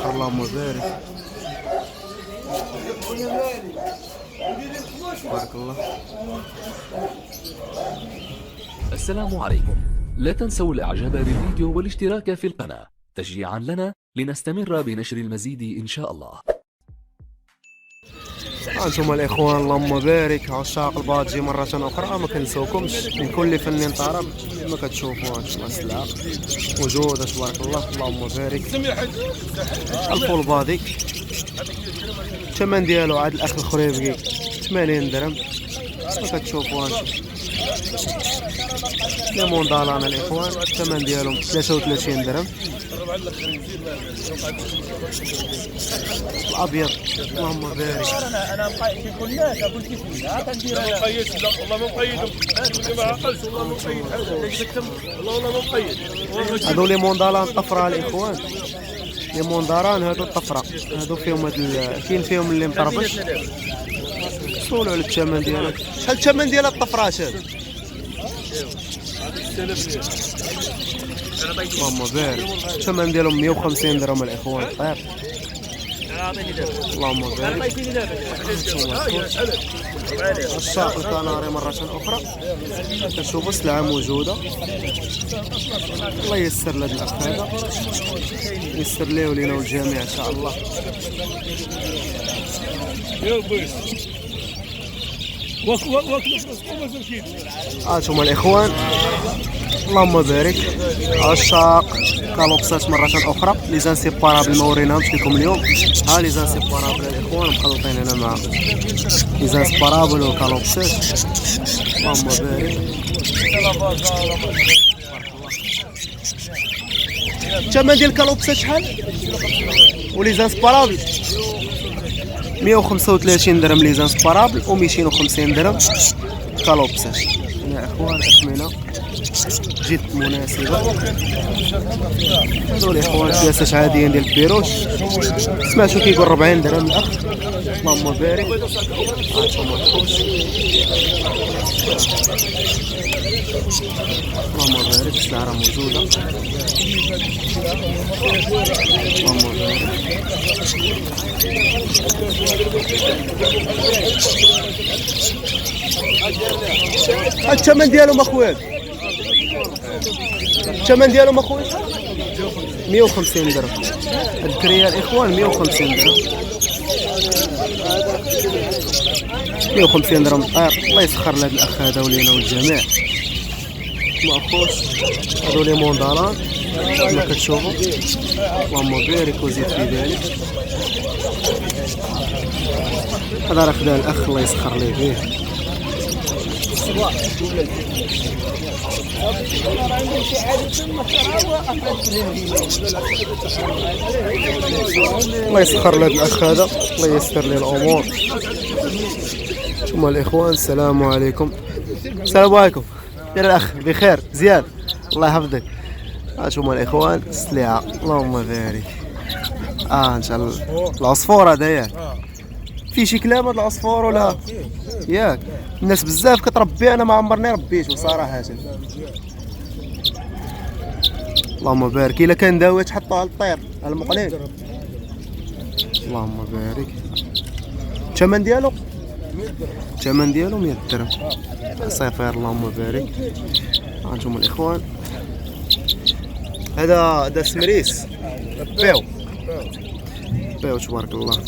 الاخر اللهم بارك. بارك الله. السلام عليكم. لا تنسوا الاعجاب بالفيديو والاشتراك في القناة تشجيعا لنا لنستمر بنشر المزيد ان شاء الله. انتم الاخوان اللهم بارك عشاق البادجي مره اخرى، ما كنساوكمش من كل فن طرب. ما كتشوفوا هاد السلعه موجوده تبارك الله اللهم بارك. الفول بادي الثمن ديالو عاد الاخ الخريبكي 80 درهم. ما كتشوفوا ليمون دالان الاخوان الثمن ديالهم 33 درهم. الابيض اللهم بارك. انا مقيد كل الناس اقول كيف كندير انا مقيد. لا والله ما مقيد، ما عقلش والله ما مقيد والله ما مقيد. هادو ليمون دالان طفره الاخوان، ليمون دالان هادو الطفره، هادو فيهم كاين فيهم اللي مطربش. سولوا على الثمن ديالو. شحال الثمن ديال الطفرات هادو؟ اللهم بارك. الثمن ديالهم 150 درهم الاخوان. طيب اللهم بارك. الشاق الكناري مرة أخرى كنشوفوا السلعة موجودة. الله ييسر لهاد الأخ هذا، ييسر ليه ولينا والجميع إن شاء الله. هانتوما الإخوان اللهم بارك. عشاق كالوبسات مرة أخرى لي زانسيبارابل ما وريناهمش لكم اليوم. ها لي زانسيبارابل الإخوان مخلطين هنا مع لي زانسيبارابل والكالوبسات اللهم بارك. الثمن ديال الكالوبسات شحال؟ ولي زانسيبارابل 135 درهم لي زانسيبارابل و 250 درهم كالوبسات. يا اخوان اثمنه جد مناسبه. هادو الاخوان سياسات عاديين ديال البيروش، سمعتو كيقول 40 درهم الاخ اللهم بارك. هانتوما الخبز اللهم بارك. السلعه راه موجوده اللهم بارك. الثمن ديالهم اخويا، الثمن ديالهم اخويا 150 درهم. الكريه الاخوان 150 درهم، 150 درهم طير. الله يسخر لهاد الاخ هذا ولينا والجميع ما اخوش. هادو ليمون دالان كما كتشوفوا اللهم بارك وزيد في ذلك. هذا راه خدا الاخ الله يسخر ليه به. الله يسخر لهذا الاخ هذا، الله ييسر ليه الامور. ثم الاخوان السلام عليكم. السلام عليكم. دير الاخ بخير مزيان الله يحفظك. هانتوما الاخوان السلعه اللهم بارك. ان شاء الله العصفور هذا ياك في شي كلام هذا العصفور ولا ياك؟ الناس بزاف كتربي، انا ما عمرني ربيته صراحه. اللهم بارك. الا كان داوي تحطوه على الطير على المقليد اللهم بارك. الثمن ديالو 100 درهم صفر اللهم بارك. هانتوما الاخوان هذا سمريس بيو تبارك الله.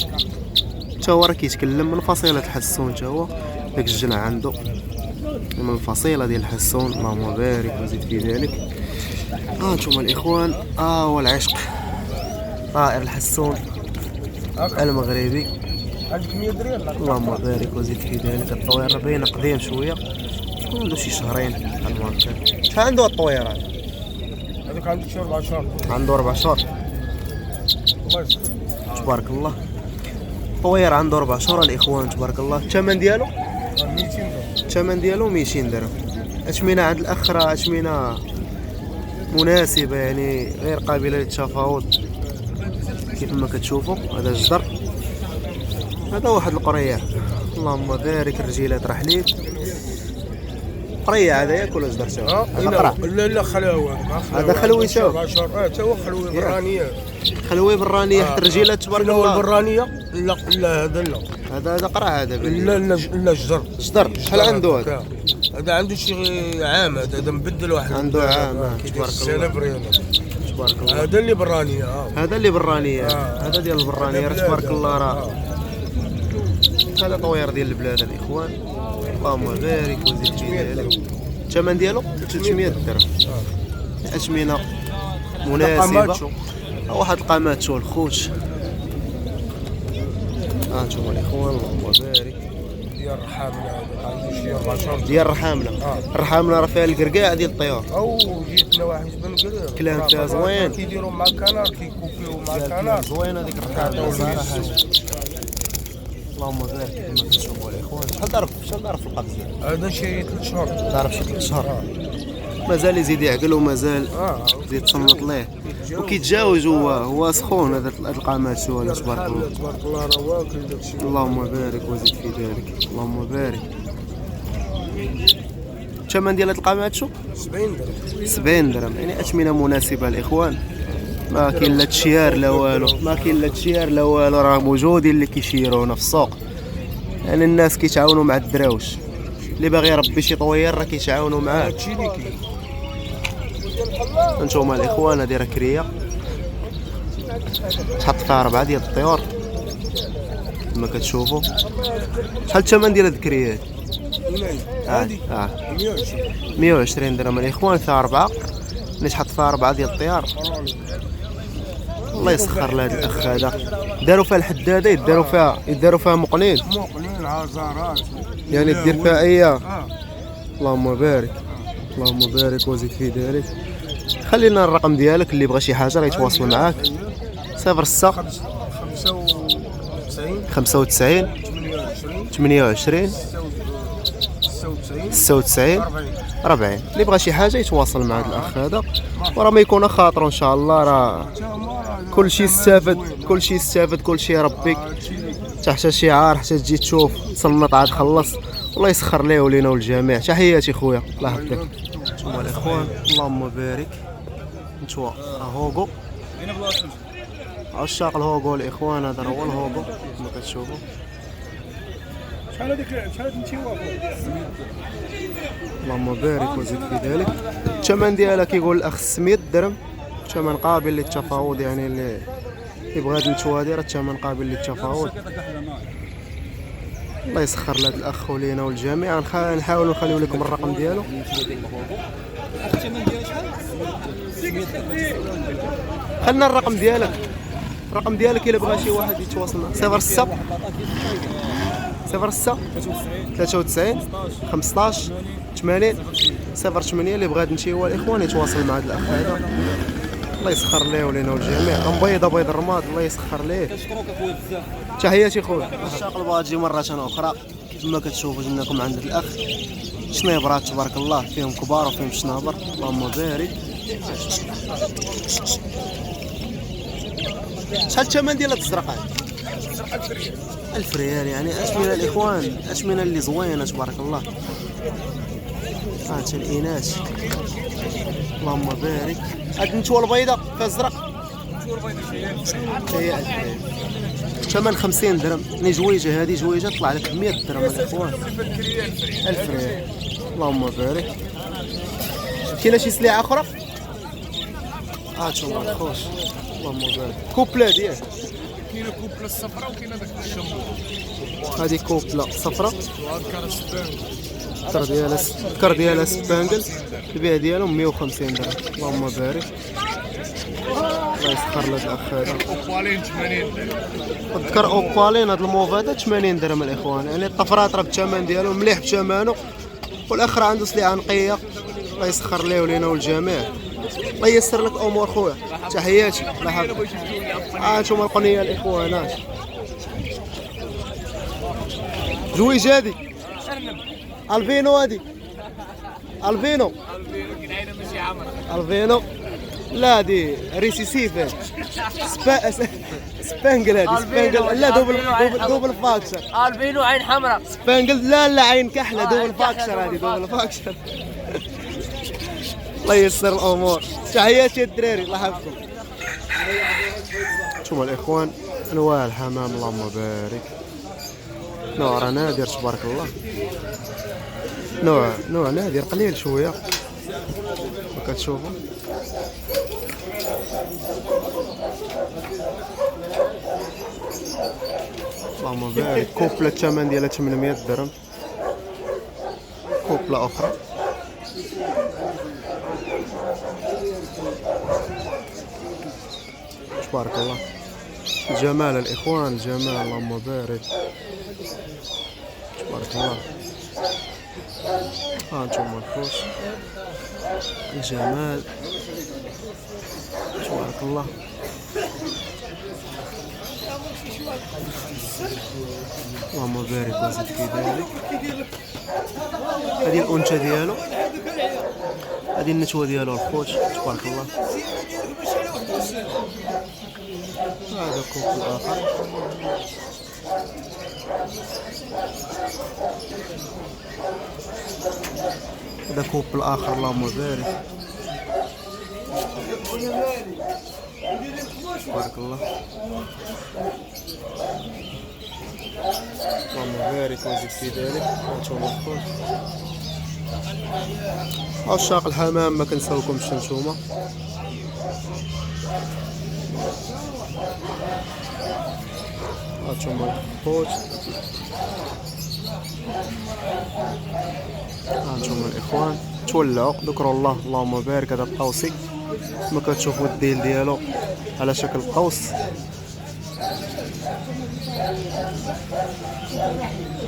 تا هو راه كيتكلم من فصيله حسون، تا هو داك الجنع عنده من الفصيله ديال حسون اللهم بارك وزيد في ذلك. هانتوما الاخوان هو العشق طائر الحسون المغربي اللهم بارك وزيد في ذلك. الطوير راه باين قديم شويه، شكون عنده شي شهرين بحال ما هكا. شحال عنده الطوير هذا؟ هذاك عنده شي 4 شهور. عنده 4 شهور تبارك الله. الطوير عنده 4 شهور الاخوان تبارك الله. الثمن ديالو 200 درهم. الثمن ديالو 200 درهم. اثمنه عند الاخ راه اثمنه مناسبه يعني غير قابله للتفاوض كيف ما كتشوفوا. هذا الجدر هذا واحد القريع اللهم بارك. الرجيلات راه حليب قريع هذا ياك ولا جدر؟ هذا قرع. لا خلوه. هذا خلوي تا هو. تا هو خلوي برانيه. خلويه برانيه حتى الرجيله تبارك شنو هو الله. البرانيه؟ لا لا هذا لا. هذا قرع هذا بان. لا جدر. جدر شحال عنده هذا؟ هذا عنده شي عام، هذا مبدل واحد. عنده عام تبارك الله. تبارك الله. هذا اللي برانيه. هذا اللي برانيه. هذا ديال البرانيه تبارك الله راه. هذا طوير ديال البلاد الاخوان. اللهم بارك وزيد في ذلك. الثمن ديالو 300 درهم. اثمنه مناسبه. واحد القاماتشو الخوت. انتم الاخوان اللهم بارك. ديال الرحامله هذا عنده شي 14 ديال الرحامله. الرحامله راه فيها الكركاع ديال الطيور. او جيتنا واحد بن قرير كلام فيها زوين. كيديروا مع الكنار، كيكوفيو مع الكنار. زوينه هذيك الرحامله صراحه. اللهم بارك كما كتشوفوا الاخوان. شحال ضرب في القبض ديالو؟ هذا شي 3 شهور. ضرب شي 3 شهور. مازال يزيد يعقل ومازال يزيد تصنت ليه وكيتجاوز. هو سخون هذا القامات شو ولا تبارك الله. تبارك الله راه واكل داكشي. اللهم بارك وزيد في ذلك. اللهم بارك. الثمن ديال هاد القامات شو؟ 70 درهم. 70 درهم، يعني اثمنه مناسبه الاخوان. ما كاين لا تشيار لا والو، ما كاين لا تشيار لا والو، راه موجودين اللي كيشيرونا في السوق. يعني الناس كيتعاونوا مع الدراوش اللي باغي يربي شي طوير راه كيتعاونوا معاه. هادشي اللي كاين. انتوما الاخوان هذه راه كريه تحط فيها 4 ديال الطيور كما كتشوفوا. شحال الثمن ديال هاد الكريات؟ هادي 120 درهم الاخوان. فيها 4 اللي تحط فيها 4 ديال الطيار. الله يسخر لهذا الاخ هذا. داروا فيها الحداده، يداروا فيها مقنين عزارات، يعني دير فيها اياه. اللهم بارك. اللهم بارك وزيد في ذلك. خلينا الرقم ديالك اللي بغى شي حاجه راه يتواصل معاك. 06 95 28 96 40. اللي بغى شي حاجه يتواصل مع هذا الاخ هذا، وراه ما يكون خاطر ان شاء الله. راه كلشي يستافد، كلشي يربي تحت شعار حتى تجي تشوف صنط عاد خلص. الله يسخر ليه ولينا والجميع. تحياتي خويا، الله يحفظك. انتوما الاخوان اللهم بارك. نتوما هوغو عشاق الهوغو الاخوان. هذا هو الهوغو كما كتشوفوا. شحال هذيك نتيوا؟ اللهم بارك وزيد في ذلك. الثمن ديالها كيقول الاخ 600 درهم. ثمن قابل للتفاوض، يعني اللي يبغى هاد النتوى هادي راه الثمن قابل للتفاوض. الله يسخر لهاد الاخ ولينا والجميع. نحاولوا نخليو لكم الرقم ديالو. خلنا الرقم ديالك. الرقم ديالك الا بغى شي واحد يتواصل معك. 06 93 15 80 08. اللي بغى نمشيو الاخوان يتواصل مع هذا الاخ هذا. الله يسخر ليه ولينا والجميع. مبيضه بيض الرماد. الله يسخر ليه. كنشكروك اخويا بزاف. تحياتي خويا. الشاق البغا تجي مره اخرى كما كتشوفوا جبناكم عند الاخ. شنيبرات تبارك الله، فيهم كبار وفيهم شنابر. اللهم بارك. شحال الثمن ديال هاد الزرقاء؟ 1000 ريال. يعني اثمنه الاخوان، اثمنه اللي زوينه تبارك الله. هات الاناث. اللهم بارك. هاد النتوى البيضاء فيها الزرق. هي 1000 ريال. ثمن 50 درهم. ني جويجه هذه جويجه طلع لك 100 درهم الاخوان. 1000 ريال. اللهم بارك. كاينه شي سلعه اخرى؟ هاتشوف الخوش. اللهم بارك. كوبلا ديال كاينه كوبله الصفراء وكاينه داك الشمبو. هذه كوبلا صفراء. الكر ديالها سبانجل. البيع ديالهم 150 درهم. اللهم بارك. الله يسخر لهاد الاخ هذا. اوبالين 80 درهم. الذكر اوبالين هاد الموف هذا 80 درهم الاخوان. يعني الطفرات راه بالثمن ديالو مليح بثمنه، والاخر عنده سلعه نقيه. الله يسخر ليه ولينا والجميع. الله ييسر لك امور خويا. تحياتي. الله يحفظك. هانتوما القنيه الاخوانات. زويج هادي الفينو. هادي الفينو. الفينو لا دي ريسيسيف. سبانجل هادي سبانجل. لا دوبل فاكسر. الفينو عين حمراء. سبانجل لا عين كحله. دوبل فاكسر هادي دوبل فاكسر. الله ييسر الامور. تحياتي الدراري. الله يحفظكم. نتوما الاخوان انواع الحمام اللهم بارك. نوع راه نادر تبارك الله، نوع نادر قليل شويه كتشوفوا. اللهم بارك. كوبله الثمن ديالها 800 درهم، كوبله اخرى. تبارك الله جمال الاخوان، جمال اللهم بارك تبارك الله. ها انتم الفوس الجمال تبارك الله. اللهم بارك وزيد في ذلك. هذه الانثى ديالو، هذه النتوه ديالو الخوت تبارك الله. هذا كوب اخر. هذا كوب الاخر اللهم بارك تبارك الله. اللهم بارك وزيد في ذلك. هانتوما الخوت عشاق الحمام ما كنساوكمش نتوما. هانتوما الخوت، هانتوما الاخوان تولعوا ذكروا الله اللهم بارك. هذا الطوسي كما كتشوفوا الديل ديالو على شكل قوس.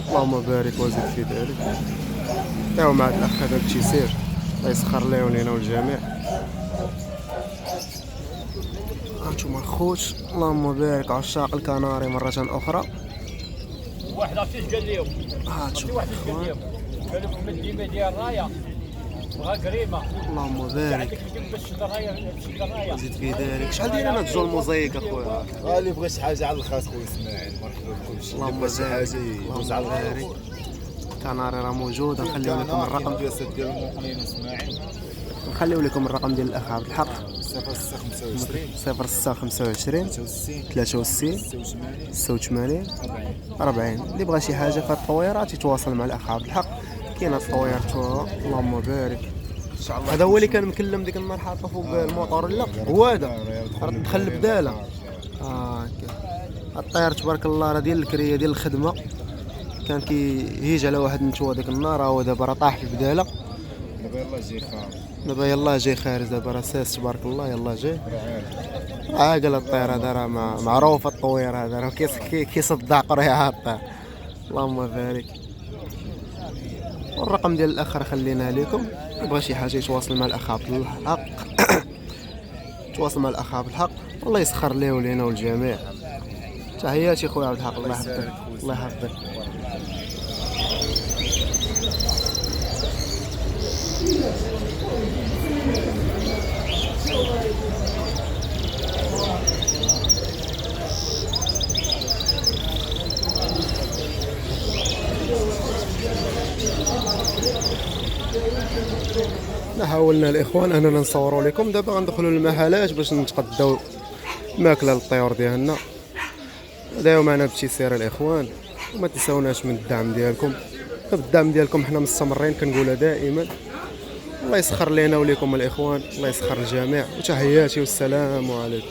اللهم بارك وزيد في ذلك. تاو مع الاخ هذا التيسير الله يسخر ليه ولينا والجميع. هانتوما الخوت اللهم بارك عشاق الكناري مرة أخرى. واحد عرفتي قال لهم هانتوما واحد قال لهم قال لكم من ديما ديال الرايه بغا كريمه. اللهم بارك زيد في ذلك. شحال دايرين هاد الجو الموزايك اخويا؟ اللي بغى شي حاجه على الخاص خويا اسماعيل مرحبا بكم. شي اللهم بغى شي بارك حاجه يدوز على بارك. كناري راه موجود. نخليو لكم الرقم، ديال الموقنين اسماعيل. نخليو لكم الرقم ديال الاخ عبد الحق 0625 0625 63 86 40. اللي بغى شي حاجه في التطويرات يتواصل مع الاخ عبد الحق. كاين هاد التطويرات اللهم بارك. هذا هو اللي كان مكلم ديك النهار حاطه فوق الموطور. لا هو هذا راه دخل البداله. الطير تبارك الله راه ديال الكريه ديال الخدمه. كان كيهيج على واحد النتوه ديك النهار. هو دابا راه طاح في البداله. دابا يلاه جاي خارج. دابا يلاه جاي خارج. دابا راه ساس تبارك الله. يلاه جاي عاقل الطير هذا. راه معروف الطوير هذا راه كيصدع قريعه الطير. اللهم بارك. والرقم ديال الاخ راه خليناه لكم. يبغى شي حاجه يتواصل مع الاخ عبد الحق تواصل مع الاخ عبد الحق والله يسخر ليه ولينا والجميع. تحياتي خويا عبد الحق. الله يحفظك الله يحفظك. حاولنا الاخوان اننا نصوروا لكم. دابا غندخلوا للمحلات باش نتقداو ماكله للطيور ديالنا. دايو معنا بتيسير الاخوان. وما تنساوناش من الدعم ديالكم. بالدعم ديالكم حنا مستمرين كنقولها دائما. الله يسخر لينا وليكم الاخوان. الله يسخر الجميع. وتحياتي والسلام عليكم.